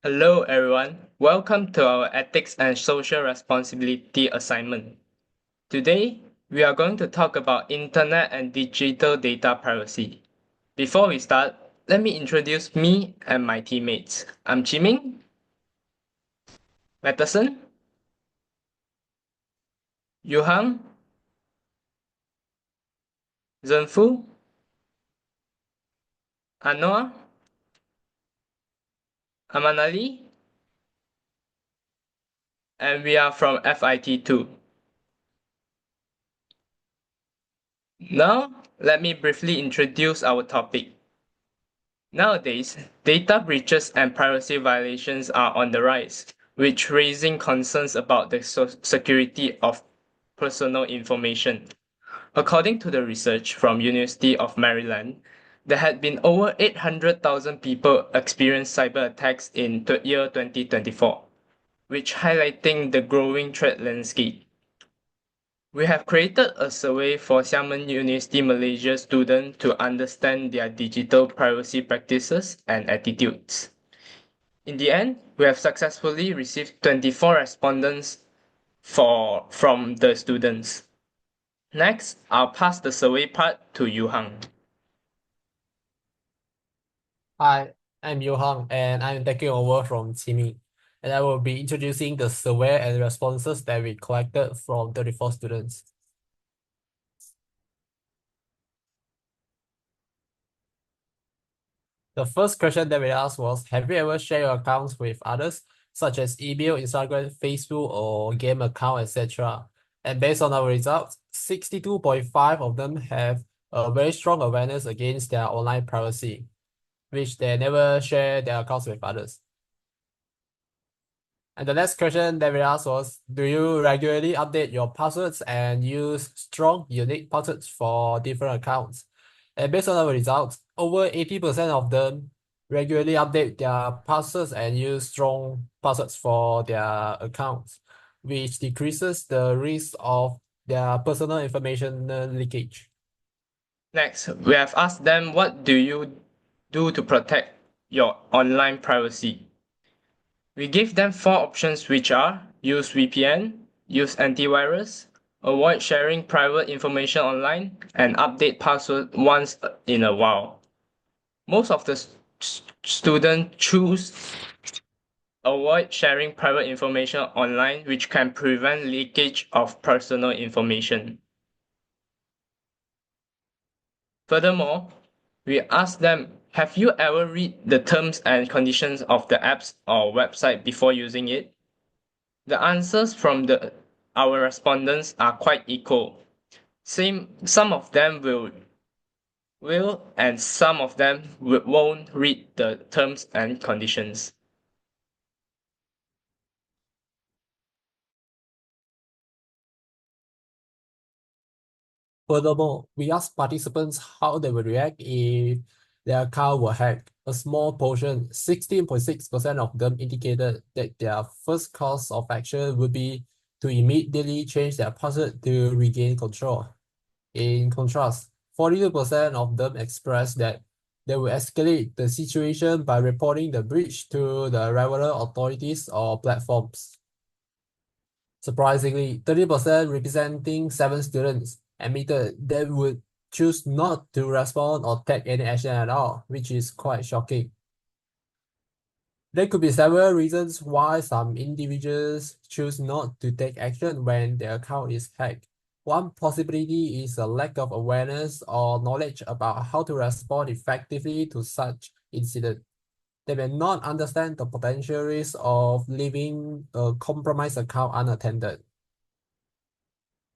Hello, everyone. Welcome to our Ethics and Social Responsibility assignment. Today, we are going to talk about Internet and digital data privacy. Before we start, let me introduce me and my teammates. I'm Chiming, Matterson, Yuhang, Zhenfu, Anoa, Amanali, and we are from FIT2. Now, let me briefly introduce our topic. Nowadays, data breaches and privacy violations are on the rise, which raising concerns about the security of personal information. According to the research from University of Maryland, there had been over 800,000 people experience cyber attacks in the year 2024, which highlighting the growing threat landscape. We have created a survey for Xiamen University Malaysia students to understand their digital privacy practices and attitudes. In the end, we have successfully received 24 respondents from the students. Next, I'll pass the survey part to Yuhang. Hi, I'm Johan and I'm taking over from Timmy. And I will be introducing the survey and responses that we collected from 34 students. The first question that we asked was, have you ever shared your accounts with others, such as email, Instagram, Facebook, or game account, etc.? And based on our results, 62.5 of them have a very strong awareness against their online privacy, which they never share their accounts with others. And the next question that we asked was, do you regularly update your passwords and use strong, unique passwords for different accounts? And based on our results, over 80% of them regularly update their passwords and use strong passwords for their accounts, which decreases the risk of their personal information leakage. Next, we have asked them what do you do to protect your online privacy. We gave them 4 options which are use VPN, use antivirus, avoid sharing private information online, and update password once in a while. Most of the students choose avoid sharing private information online, which can prevent leakage of personal information. Furthermore, we asked them, have you ever read the terms and conditions of the apps or website before using it? The answers from our respondents are quite equal. Some of them will and some of them won't read the terms and conditions. Furthermore, we asked participants how they would react if their account were hacked. A small portion, 16.6% of them indicated that their first course of action would be to immediately change their password to regain control. In contrast, 42% of them expressed that they will escalate the situation by reporting the breach to the relevant authorities or platforms. Surprisingly, 30% representing 7 students admitted they would choose not to respond or take any action at all, which is quite shocking. There could be several reasons why some individuals choose not to take action when their account is hacked. One possibility is a lack of awareness or knowledge about how to respond effectively to such incident. They may not understand the potential risk of leaving a compromised account unattended.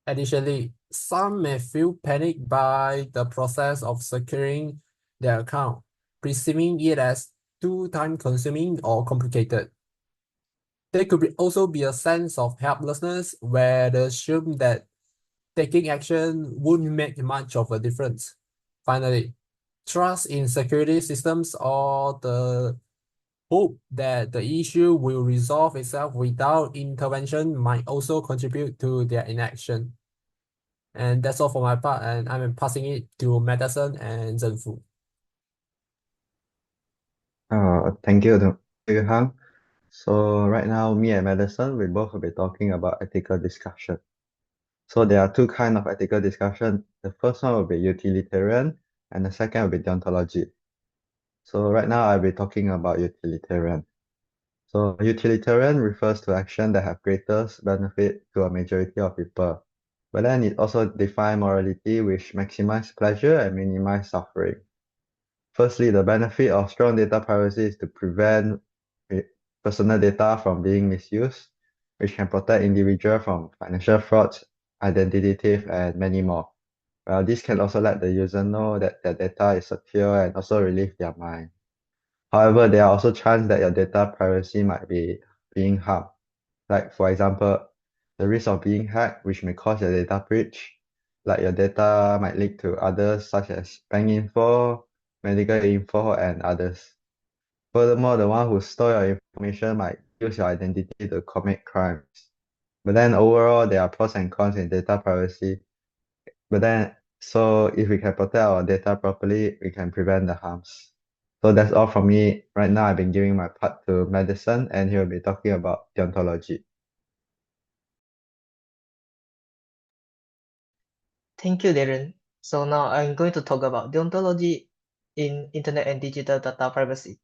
Additionally, some may feel panicked by the process of securing their account, perceiving it as too time-consuming or complicated. There could also be a sense of helplessness where they assume that taking action wouldn't make much of a difference. Finally, trust in security systems or the hope that the issue will resolve itself without intervention might also contribute to their inaction. And that's all for my part, and I'm passing it to Madison and Zhenfu. Thank you, Yuhan. So right now, me and Madison, we both will be talking about ethical discussion. So there are two kind of ethical discussion. The first one will be utilitarian, and the second will be deontology. So right now, I'll be talking about utilitarian. So utilitarian refers to action that have greatest benefit to a majority of people. But then it also defines morality which maximize pleasure and minimize suffering. Firstly, the benefit of strong data privacy is to prevent eh, personal data from being misused, which can protect individuals from financial frauds, identity theft, and many more. Well, this can also let the user know that their data is secure and also relieve their mind. However, there are also chances that your data privacy might be being harmed. Like, for example, the risk of being hacked, which may cause your data breach, like your data might leak to others, such as bank info, medical info, and others. Furthermore, the one who stole your information might use your identity to commit crimes. But then overall, there are pros and cons in data privacy. But then, so if we can protect our data properly, we can prevent the harms. So that's all from me. Right now, I've been giving my part to Madison, and he'll be talking about deontology. Thank you, Darren. So now I'm going to talk about deontology in Internet and digital data privacy.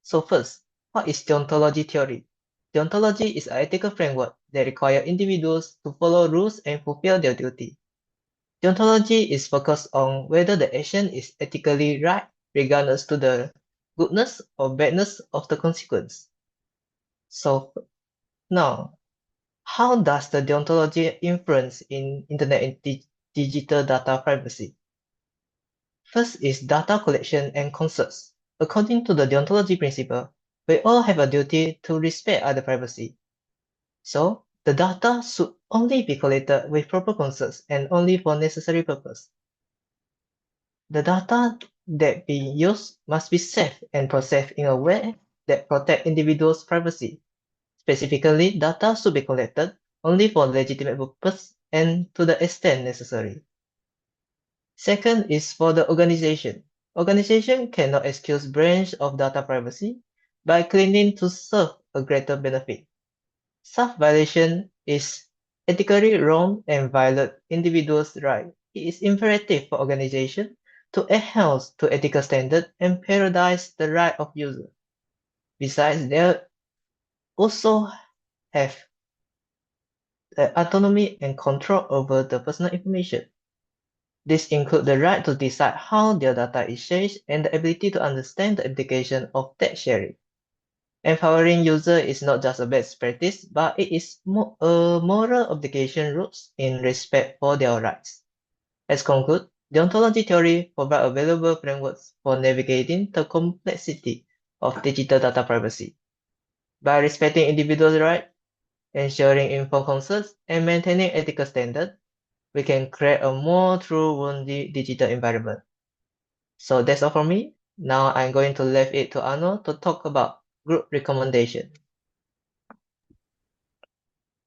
So first, what is deontology theory? Deontology is an ethical framework that requires individuals to follow rules and fulfill their duty. Deontology is focused on whether the action is ethically right regardless to the goodness or badness of the consequence. So now, how does the deontology influence in Internet and digital data privacy? First is data collection and consensus. According to the deontology principle, we all have a duty to respect other privacy. So, the data should only be collected with proper consent and only for necessary purpose. The data that be used must be safe and processed in a way that protect individuals' privacy. Specifically, data should be collected only for legitimate purpose and to the extent necessary. Second is for the organization. Organization cannot excuse breach of data privacy by claiming to serve a greater benefit. Such violation is ethically wrong and violate individuals' rights. It is imperative for organization to adhere to ethical standards and prioritize the right of users. Besides, they also have the autonomy and control over the personal information. This includes the right to decide how their data is shared and the ability to understand the implication of that sharing. Empowering users is not just a best practice, but it is a moral obligation roots in respect for their rights. As conclude, deontology theory provides a valuable framework for navigating the complexity of digital data privacy. By respecting individual rights, ensuring informed consent, and maintaining ethical standards, we can create a more true-worthy digital environment. So that's all from me. Now I'm going to leave it to Arno to talk about group recommendation.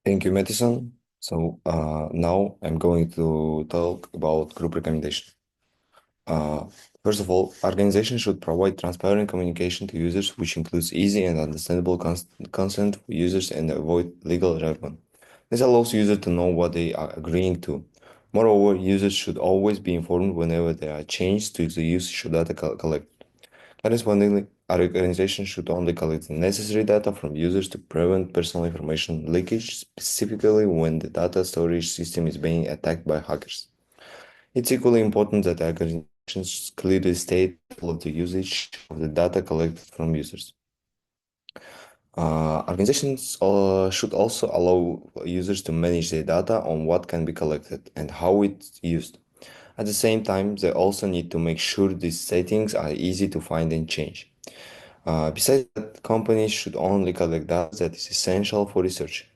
Thank you, Madison. So now I'm going to talk about group recommendation. Uh, First of all, organizations should provide transparent communication to users, which includes easy and understandable consent for users and avoid legal jargon. This allows users to know what they are agreeing to. Moreover, users should always be informed whenever there are changes to the usage of data collected. Correspondingly, our organization should only collect the necessary data from users to prevent personal information leakage, specifically when the data storage system is being attacked by hackers. It's equally important that organizations clearly state all of the usage of the data collected from users. Organizations should also allow users to manage their data on what can be collected and how it's used. At the same time, they also need to make sure these settings are easy to find and change. Besides that, companies should only collect data that is essential for research.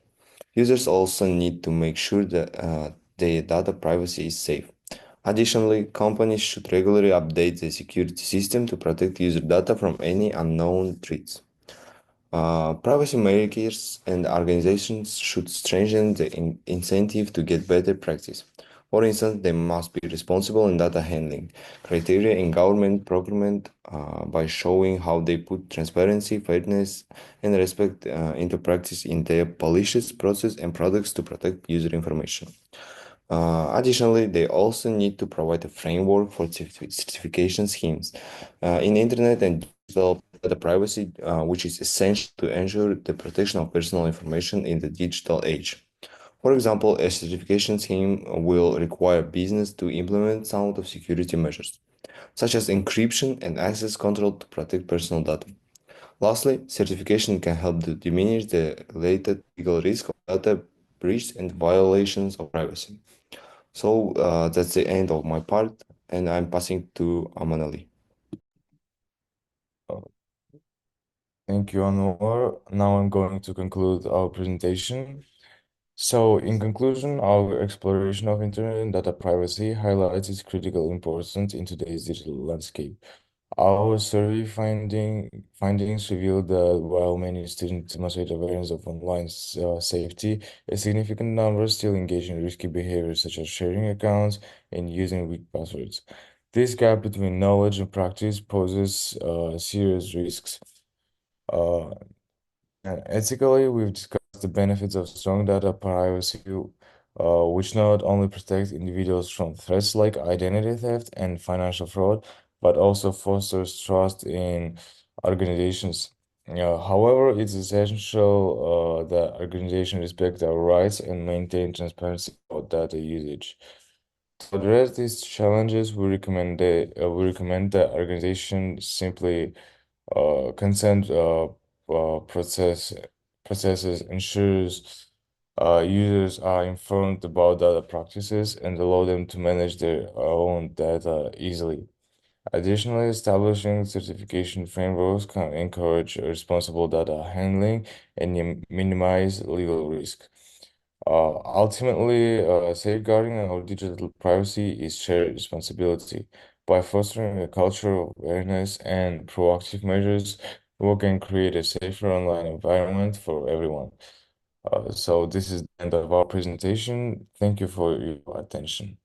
Users also need to make sure that their data privacy is safe. Additionally, companies should regularly update the security system to protect user data from any unknown threats. Privacy makers and organizations should strengthen the incentive to get better practice. For instance, they must be responsible in data handling criteria in government procurement by showing how they put transparency, fairness, and respect into practice in their policies, process, and products to protect user information. Additionally, they also need to provide a framework for certification schemes in internet and digital data privacy, which is essential to ensure the protection of personal information in the digital age. For example, a certification scheme will require business to implement some of the security measures, such as encryption and access control to protect personal data. Lastly, certification can help to diminish the related legal risk of data breach and violations of privacy. So that's the end of my part, and I'm passing to Amanali. Thank you, Anwar. Now I'm going to conclude our presentation. So, in conclusion, our exploration of internet and data privacy highlights its critical importance in today's digital landscape. Our survey findings revealed that while many students demonstrate awareness of online safety, a significant number still engage in risky behaviors such as sharing accounts and using weak passwords. This gap between knowledge and practice poses serious risks. Uh, and ethically, we've discussed the benefits of strong data privacy, which not only protects individuals from threats like identity theft and financial fraud, but also fosters trust in organizations. However, it's essential that organizations respect our rights and maintain transparency about data usage. To address these challenges, we recommend that organizations simply consent processes ensures users are informed about data practices and allow them to manage their own data easily. Additionally, establishing certification frameworks can encourage responsible data handling and minimize legal risk. Ultimately, safeguarding our digital privacy is shared responsibility. By fostering a culture of awareness and proactive measures, we can create a safer online environment for everyone. So this is the end of our presentation. Thank you for your attention.